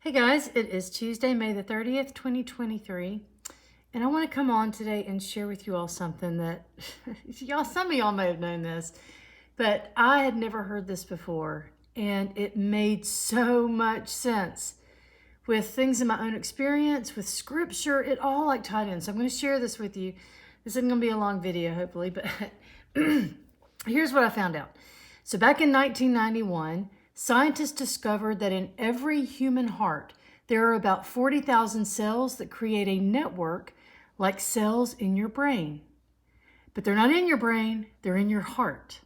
Hey guys, it is Tuesday, May the 30th, 2023, and I want to come on today and share with you all something that, some of y'all may have known this, but I had never heard this before, and it made so much sense with things in my own experience, with scripture, it all like tied in. So I'm going to share this with you. This isn't going to be a long video, hopefully, but here's what I found out. So back in 1991, scientists discovered that in every human heart, there are about 40,000 cells that create a network like cells in your brain. But they're not in your brain, they're in your heart.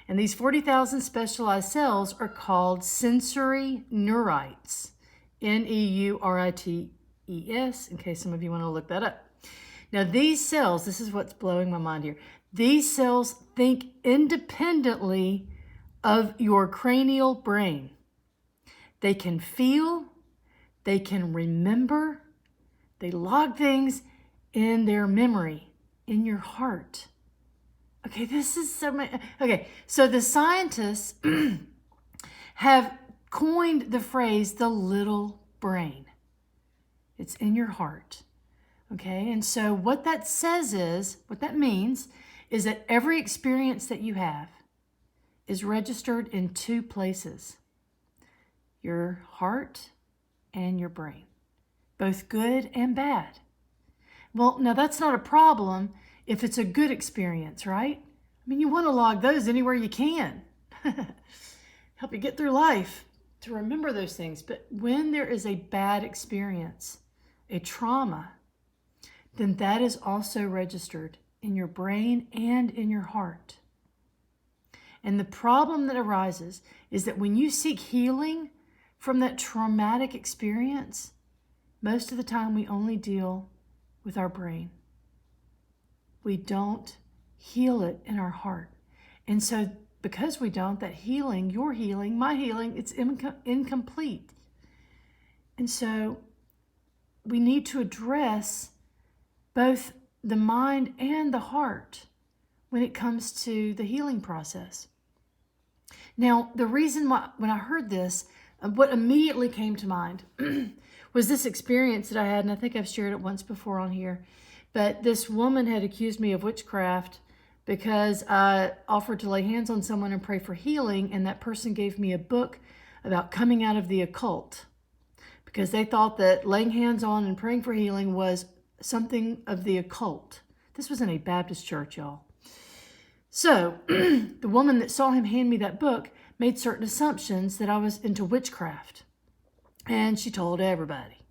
And these 40,000 specialized cells are called sensory neurites. Neurites, in case some of you want to look that up. Now these cells, this is what's blowing my mind here. These cells think independently of your cranial brain. They can feel, they can remember, they log things in their memory, in your heart. Okay, this is so much. Okay, so the scientists have coined the phrase the little brain. It's in your heart. Okay, and so what that means is that every experience that you have is registered in two places, your heart and your brain, both good and bad. Well, now that's not a problem if it's a good experience, right? I mean, you want to log those anywhere you can. Help you get through life, to remember those things. But when there is a bad experience, a trauma, then that is also registered in your brain and in your heart. And the problem that arises is that when you seek healing from that traumatic experience, most of the time we only deal with our brain. We don't heal it in our heart. And so because we don't, that healing, your healing, my healing, it's incomplete. And so we need to address both the mind and the heart when it comes to the healing process. Now, the reason why, when I heard this, what immediately came to mind was this experience that I had, and I think I've shared it once before on here, but this woman had accused me of witchcraft because I offered to lay hands on someone and pray for healing, and that person gave me a book about coming out of the occult because they thought that laying hands on and praying for healing was something of the occult. This was in a Baptist church, y'all. So the woman that saw him hand me that book made certain assumptions that I was into witchcraft. And she told everybody.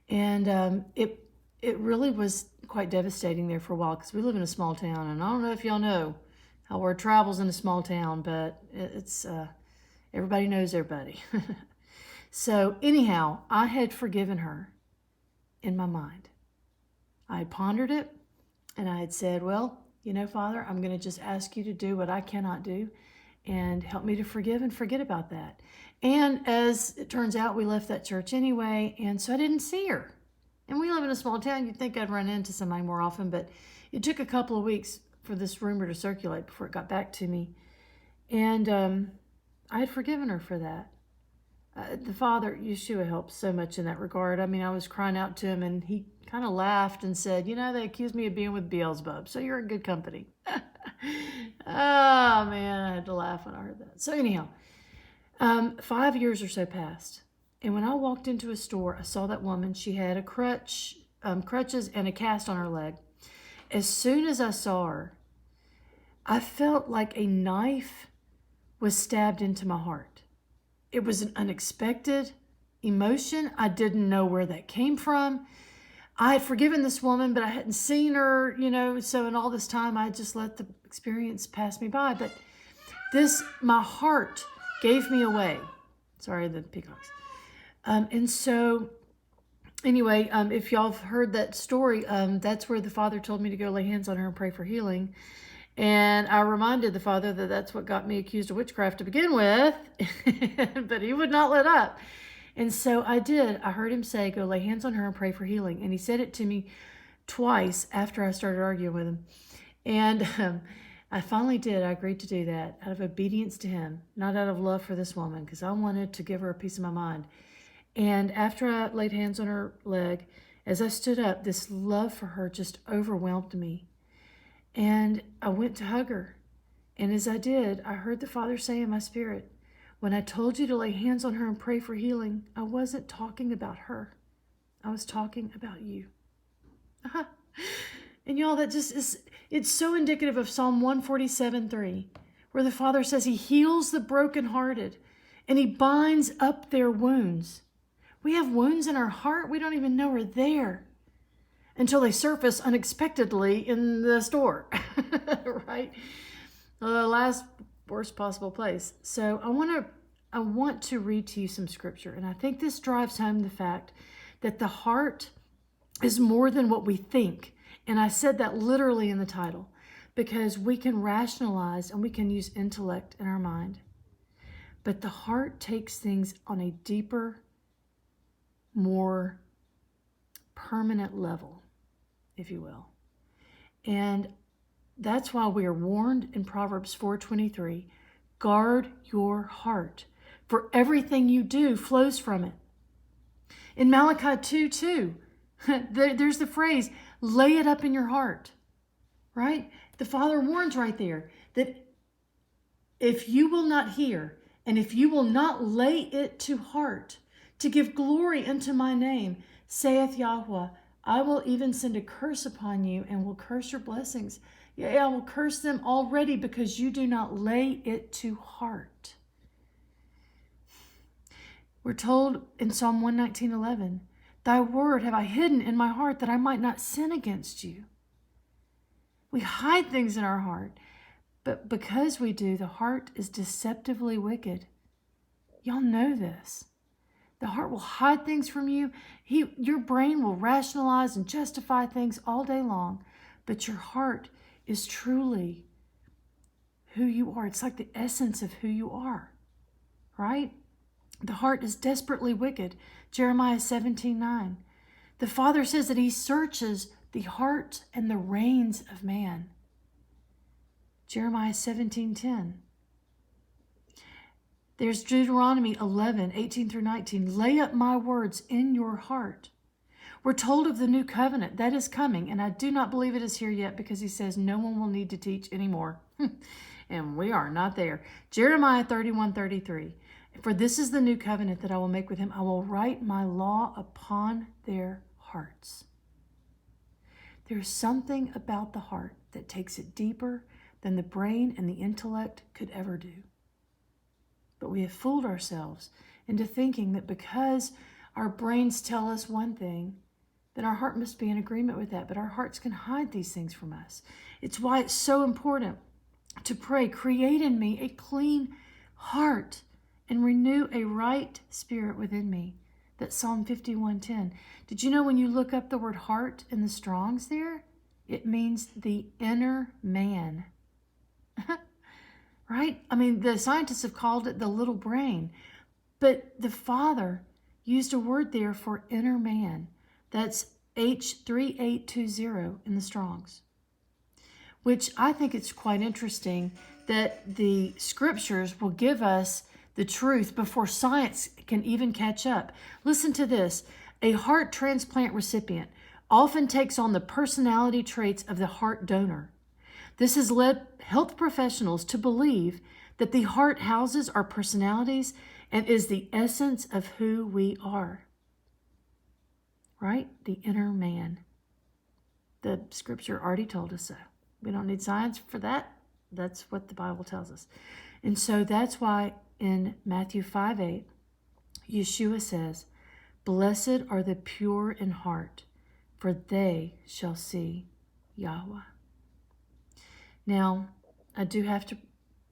And it really was quite devastating there for a while because we live in a small town. And I don't know if y'all know how word travels in a small town, but it's everybody knows everybody. So anyhow, I had forgiven her in my mind. I had pondered it and I had said, well, you know, Father, I'm going to just ask you to do what I cannot do and help me to forgive and forget about that. And as it turns out, we left that church anyway, and so I didn't see her. And we live in a small town. You'd think I'd run into somebody more often, but it took a couple of weeks for this rumor to circulate before it got back to me. And I had forgiven her for that. The Father, Yeshua, helps so much in that regard. I mean, I was crying out to him, and he kind of laughed and said, you know, they accused me of being with Beelzebub, so you're in good company. Oh, man, I had to laugh when I heard that. So anyhow, 5 years or so passed. And when I walked into a store, I saw that woman. She had a crutches and a cast on her leg. As soon as I saw her, I felt like a knife was stabbed into my heart. It was an unexpected emotion. I didn't know where that came from. I had forgiven this woman, but I hadn't seen her, you know, so in all this time, I just let the experience pass me by. But my heart gave me away. Sorry, the peacocks. And so, anyway, if y'all have heard that story, that's where the Father told me to go lay hands on her and pray for healing. And I reminded the Father that that's what got me accused of witchcraft to begin with, but he would not let up. And so I did. I heard him say, go lay hands on her and pray for healing. And he said it to me twice after I started arguing with him. And I finally did. I agreed to do that out of obedience to him, not out of love for this woman, because I wanted to give her a piece of my mind. And after I laid hands on her leg, as I stood up, this love for her just overwhelmed me. And I went to hug her. And as I did, I heard the Father say in my spirit, when I told you to lay hands on her and pray for healing, I wasn't talking about her. I was talking about you. And y'all, that just is, it's so indicative of Psalm 147:3, where the Father says he heals the brokenhearted and he binds up their wounds. We have wounds in our heart we don't even know are there until they surface unexpectedly in the store, right? The last worst possible place. So I want to read to you some scripture, and I think this drives home the fact that the heart is more than what we think. And I said that literally in the title, because we can rationalize and we can use intellect in our mind. But the heart takes things on a deeper, more permanent level, if you will. And that's why we are warned in Proverbs 4:23, guard your heart, for everything you do flows from it. In Malachi 2:2, there's the phrase, lay it up in your heart, right? The Father warns right there that if you will not hear and if you will not lay it to heart to give glory unto my name, saith Yahweh, I will even send a curse upon you and will curse your blessings. Yea, I will curse them already because you do not lay it to heart. We're told in Psalm 119:11, thy word have I hidden in my heart that I might not sin against you. We hide things in our heart, but because we do, the heart is deceptively wicked. Y'all know this. The heart will hide things from you. Your brain will rationalize and justify things all day long, but your heart is truly who you are. It's like the essence of who you are, right? The heart is desperately wicked. Jeremiah 17:9. The Father says that he searches the heart and the reins of man. Jeremiah 17:10. There's Deuteronomy 11:18-19. Lay up my words in your heart. We're told of the new covenant that is coming, and I do not believe it is here yet because he says no one will need to teach anymore. And we are not there. Jeremiah 31:33. For this is the new covenant that I will make with him. I will write my law upon their hearts. There's something about the heart that takes it deeper than the brain and the intellect could ever do. But we have fooled ourselves into thinking that because our brains tell us one thing, then our heart must be in agreement with that. But our hearts can hide these things from us. It's why it's so important to pray, create in me a clean heart and renew a right spirit within me. That's Psalm 51:10. Did you know when you look up the word heart in the Strong's there, it means the inner man. Right? I mean, the scientists have called it the little brain, but the Father used a word there for inner man. That's H3820 in the Strong's, which I think it's quite interesting that the scriptures will give us the truth before science can even catch up. Listen to this. A heart transplant recipient often takes on the personality traits of the heart donor. This has led health professionals to believe that the heart houses our personalities and is the essence of who we are. Right? The inner man. The scripture already told us so. We don't need science for that. That's what the Bible tells us. And so that's why in Matthew 5:8, Yeshua says, blessed are the pure in heart, for they shall see Yahweh. Now, I do have to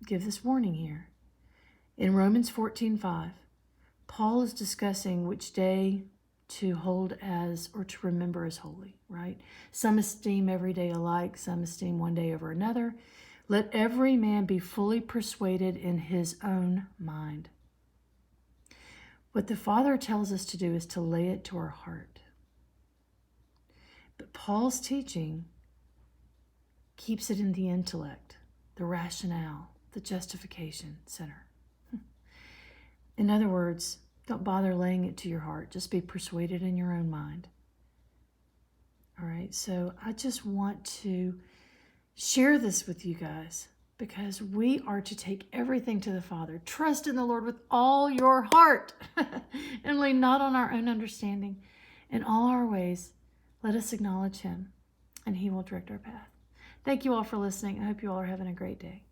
give this warning here. In Romans 14:5, Paul is discussing which day to hold as or to remember as holy, right? Some esteem every day alike, some esteem one day over another. Let every man be fully persuaded in his own mind. What the Father tells us to do is to lay it to our heart. But Paul's teaching keeps it in the intellect, the rationale, the justification center. In other words, Don't bother laying it to your heart. Just be persuaded in your own mind. All right, so I just want to share this with you guys because we are to take everything to the Father. Trust in the Lord with all your heart and lean not on our own understanding. In all our ways, let us acknowledge him and he will direct our path. Thank you all for listening. I hope you all are having a great day.